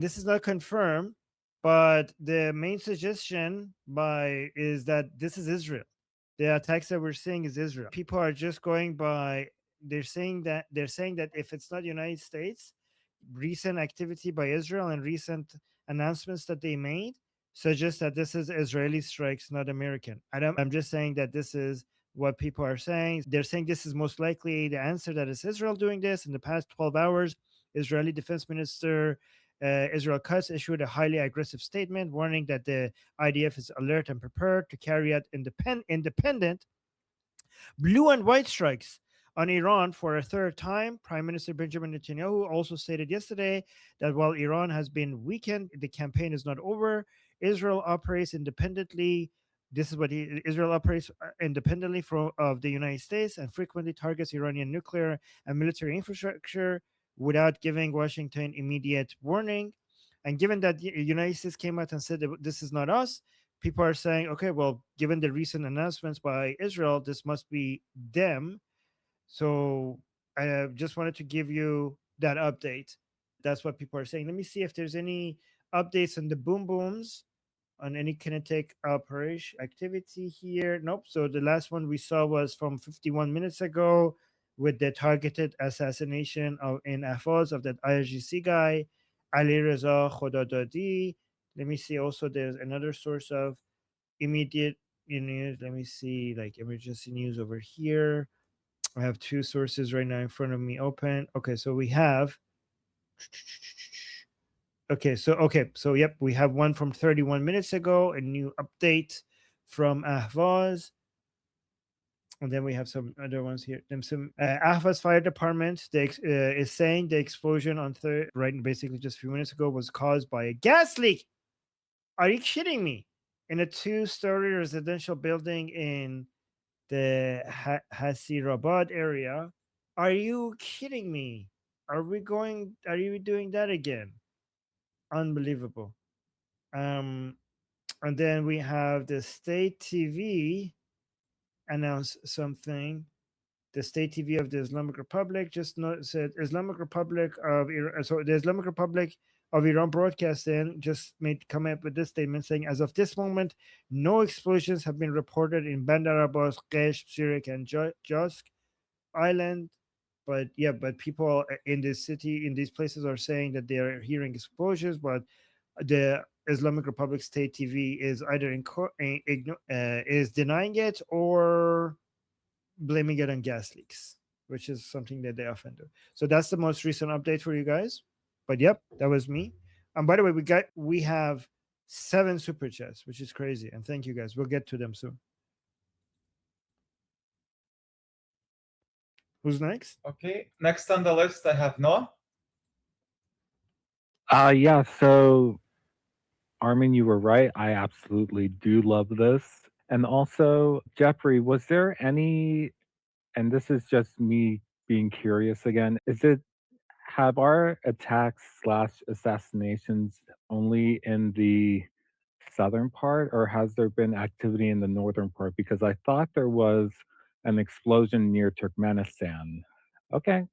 This is not confirmed, but the main suggestion is that this is Israel. The attacks that we're seeing is Israel. People are just going by. They're saying that if it's not United States, recent activity by Israel and recent announcements that they made suggest that this is Israeli strikes, not American. I'm just saying that this is what people are saying. They're saying this is most likely the answer, that it's Israel doing this. In the past 12 hours, Israeli Defense Minister Israel Katz issued a highly aggressive statement warning that the IDF is alert and prepared to carry out independent blue and white strikes on Iran for a third time. Prime Minister Benjamin Netanyahu also stated yesterday that while Iran has been weakened, the campaign is not over. Israel operates independently. This is what Israel operates independently from of the United States and frequently targets Iranian nuclear and military infrastructure without giving Washington immediate warning. And given that the United States came out and said that this is not us, people are saying, okay, well, given the recent announcements by Israel, this must be them. So I just wanted to give you that update. That's what people are saying. Let me see if there's any updates on the boom booms, on any kinetic operation activity here. Nope. So the last one we saw was from 51 minutes ago with the targeted assassination in Ahvaz of that IRGC guy, Ali Reza Khodadadi. Let me see. Also, there's another source of immediate news. Let me see, like emergency news over here. I have two sources right now in front of me open. Okay, so we have. Okay, so yep, we have one from 31 minutes ago, a new update from Ahvaz. And then we have some other ones here. Then some Ahvaz Fire Department is saying the explosion on right, basically just a few minutes ago, was caused by a gas leak. Are you kidding me? In a two-story residential building in the Hasirabad area. Are you kidding me? Are you doing that again? Unbelievable. Um, and then we have the state TV announce something. The state TV of the Islamic Republic said Islamic Republic of Iran. So the Islamic Republic of Iran Broadcasting just made come up with this statement saying, as of this moment, no explosions have been reported in Bandar Abbas, Qesh, Sirik, and Josk Island. But yeah, but people in this city, in these places, are saying that they are hearing explosions, but the Islamic Republic State TV is either is denying it or blaming it on gas leaks, which is something that they often do. So that's the most recent update for you guys. But yep, that was me. And by the way, we have 7 super chats, which is crazy. And thank you guys. We'll get to them soon. Who's next? Okay, next on the list I have Noah. Yeah, so Armin, you were right. I absolutely do love this. And also, Jeffrey, was there any, and this is just me being curious again, have our attacks slash assassinations only in the southern part, or has there been activity in the northern part? Because I thought there was an explosion near Turkmenistan. Okay,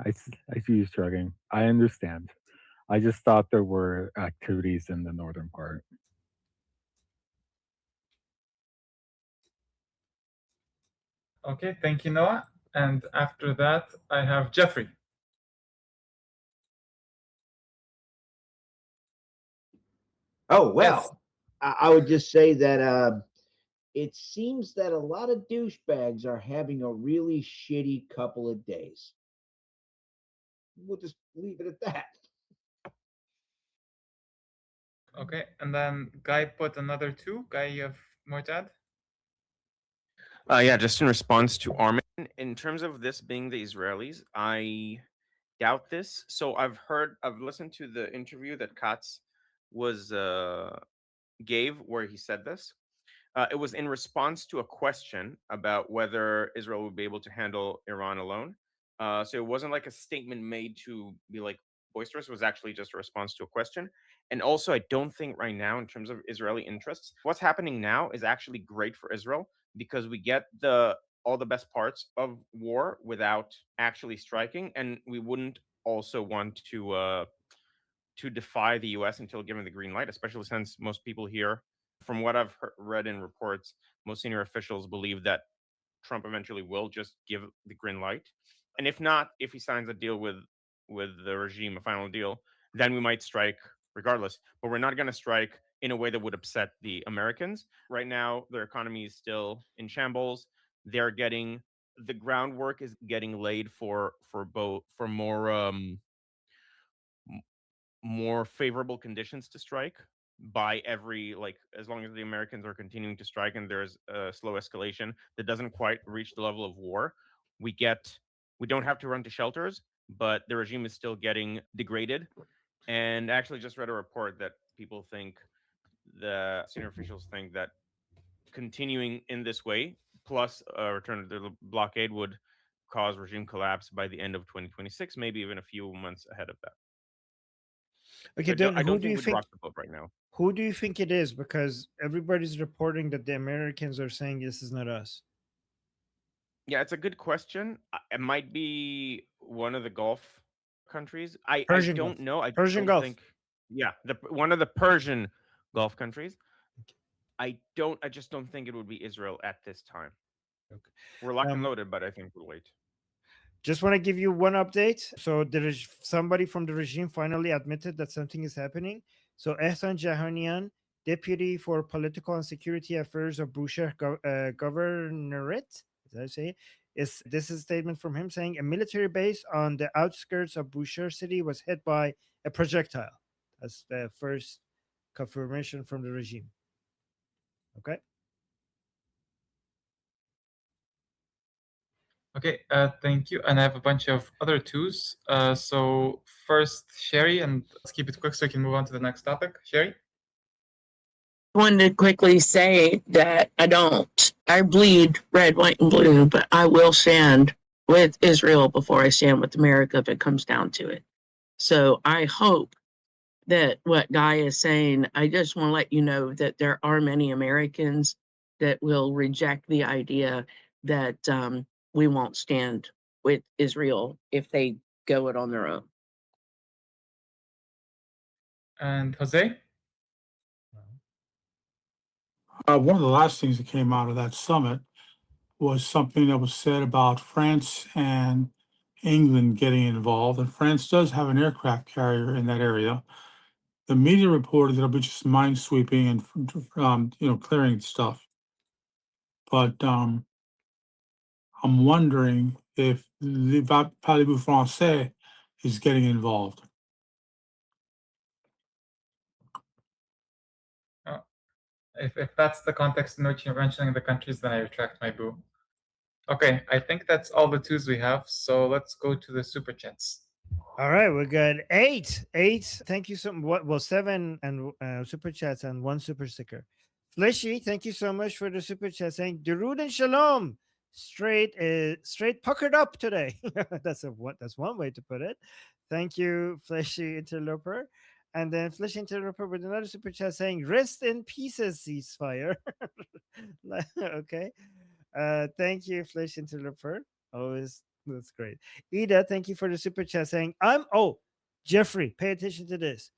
I see you shrugging. I understand. I just thought there were activities in the northern part. Okay, thank you, Noah. And after that, I have Jeffrey. Oh, well, Yes. I would just say that it seems that a lot of douchebags are having a really shitty couple of days. We'll just leave it at that. Okay, and then Guy put another 2. Guy, you have more to add? Yeah, just in response to Armin, in terms of this being the Israelis, I doubt this. So I've listened to the interview that Katz was gave where he said this. It was in response to a question about whether Israel would be able to handle Iran alone. So it wasn't like a statement made to be like boisterous. It was actually just a response to a question. And also, I don't think right now, in terms of Israeli interests, what's happening now is actually great for Israel because we get all the best parts of war without actually striking, and we wouldn't also want to to defy the US until given the green light, especially since most people here, from what I've read in reports, most senior officials believe that Trump eventually will just give the green light. And if not, if he signs a deal with the regime, a final deal, then we might strike regardless. But we're not going to strike in a way that would upset the Americans. Right now, their economy is still in shambles. They're getting the groundwork is getting laid for more favorable conditions to strike by every, like, as long as the Americans are continuing to strike and there's a slow escalation that doesn't quite reach the level of war, we don't have to run to shelters, but the regime is still getting degraded. And I actually just read a report that people think, the senior officials think, that continuing in this way plus a return to the blockade would cause regime collapse by the end of 2026, maybe even a few months ahead of that. Okay, So then I who don't do you think we'd think? rock the boat right now. Who do you think it is? Because everybody's reporting that the Americans are saying this is not us. Yeah, it's a good question. It might be one of the Gulf countries. I Persian don't Gulf. know. I Persian don't Gulf. think. Yeah, one of the Persian Gulf countries. I just don't think it would be Israel at this time. Okay. We're locked and loaded, but I think we'll wait. Just want to give you one update. So there is somebody from the regime finally admitted that something is happening. So Ehsan Jahanian, deputy for political and security affairs of Bushehr governorate, as I say, this is a statement from him saying a military base on the outskirts of Bushehr city was hit by a projectile. That's the first confirmation from the regime. Okay. Okay, thank you. And I have a bunch of other twos. So first, Sherry, and let's keep it quick so we can move on to the next topic. Sherry? I wanted to quickly say that I bleed red, white, and blue, but I will stand with Israel before I stand with America if it comes down to it. So I hope that what Guy is saying, I just want to let you know that there are many Americans that will reject the idea that we won't stand with Israel if they go it on their own. And Jose? One of the last things that came out of that summit was something that was said about France and England getting involved, and France does have an aircraft carrier in that area. The media reported that it'll be just minesweeping and clearing stuff. But I'm wondering if Le Parlez-vous Français is getting involved. If that's the context in which you're mentioning the countries, then I retract my boo. Okay, I think that's all the twos we have. So let's go to the super chats. All right, we got eight. Thank you so much. Well, 7 and super chats and 1 super sticker. Fleshy, thank you so much for the super chat saying Derud and Shalom. Straight puckered up today. That's one way to put it. Thank you, Fleshy Interloper. And then Fleshy Interloper with another super chat saying rest in pieces, ceasefire. Okay. Thank you, Fleshy Interloper. Always that's great. Ida, thank you for the super chat saying, Jeffrey, pay attention to this.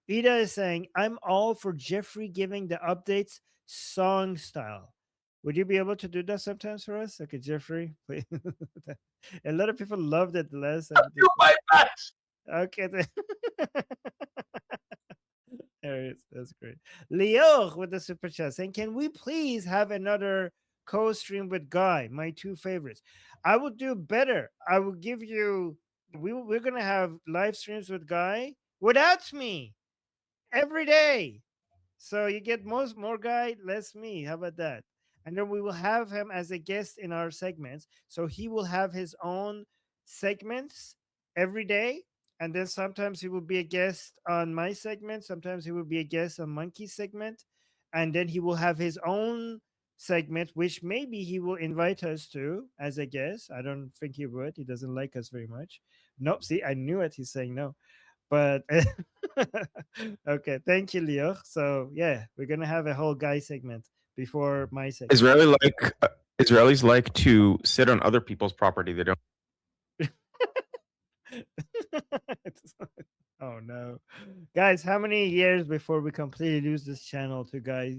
Ida is saying, I'm all for Jeffrey giving the updates song style. Would you be able to do that sometimes for us? Okay, Jeffrey, please. A lot of people loved it the last time. Do my best. Okay. There it is. That's great. Leo with the super chat saying, can we please have another co-stream with Guy, my 2 favorites? I will do better. I will give you, we're going to have live streams with Guy without me every day. So you get more Guy, less me. How about that? And then we will have him as a guest in our segments. So he will have his own segments every day. And then sometimes he will be a guest on my segment. Sometimes he will be a guest on Monkey's segment. And then he will have his own segment, which maybe he will invite us to as a guest. I don't think he would. He doesn't like us very much. Nope. See, I knew it. He's saying no. But okay. Thank you, Leo. So yeah, we're going to have a whole Guy segment before my segment. Israelis like to sit on other people's property. They don't. Oh no. Guys, how many years before we completely lose this channel to guy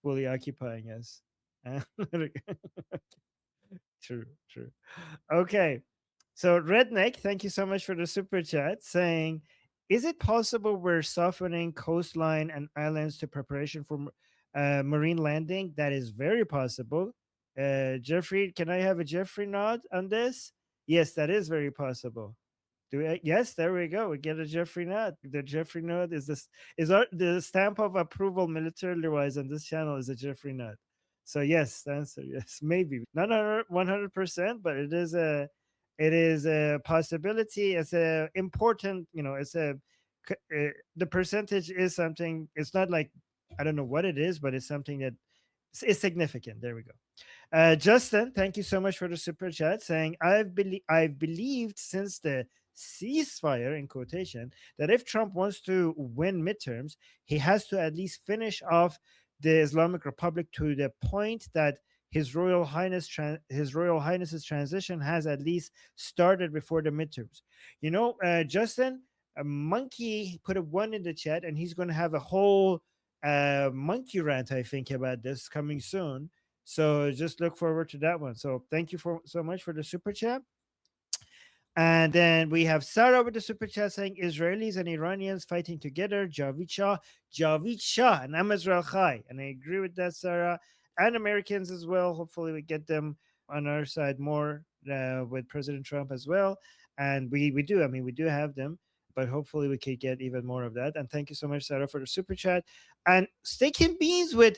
fully occupying us? True, true. Okay. So Redneck, thank you so much for the super chat saying, is it possible we're softening coastline and islands to preparation for marine landing? That is very possible. Jeffrey, can I have a Jeffrey nod on this? Yes, that is very possible. Yes, there we go. We get a Jeffrey nod. The Jeffrey nod is the stamp of approval militarily wise on this channel is a Jeffrey nod. So yes, the answer yes, maybe not 100%, but it is a possibility. It's a important, it's the percentage is something. It's not like I don't know what it is, but it's something that is significant. There we go. Justin, thank you so much for the super chat saying I've believed since the ceasefire in quotation that if Trump wants to win midterms, he has to at least finish off the Islamic Republic to the point that his Royal Highness's transition has at least started before the midterms. Justin, a monkey put a 1 in the chat, and he's going to have a whole monkey rant, I think, about this coming soon. So just look forward to that one. So thank you so much for the super chat. And then we have Sarah with the super chat saying Israelis and Iranians fighting together. Javid Shah, and I'm Israel Chai. And I agree with that, Sarah. And Americans as well. Hopefully we get them on our side more with President Trump as well. And we do. I mean, we do have them. But hopefully we could get even more of that. And thank you so much, Sarah, for the super chat. And Steak and Beans with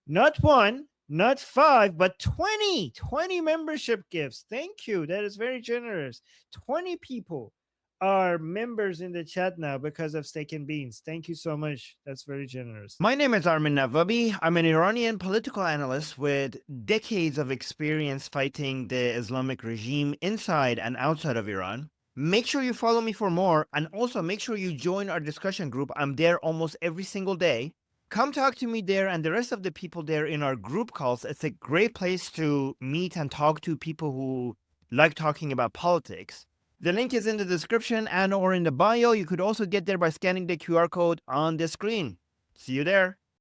not 1, not 5, but 20 membership gifts. Thank you. That is very generous. 20 people are members in the chat now because of Steak and Beans. Thank you so much. That's very generous. My name is Armin Navabi. I'm an Iranian political analyst with decades of experience fighting the Islamic regime inside and outside of Iran. Make sure you follow me for more, and also make sure you join our discussion group. I'm there almost every single day. Come talk to me there and the rest of the people there in our group calls. It's a great place to meet and talk to people who like talking about politics. The link is in the description and or in the bio. You could also get there by scanning the QR code on the screen. See you there.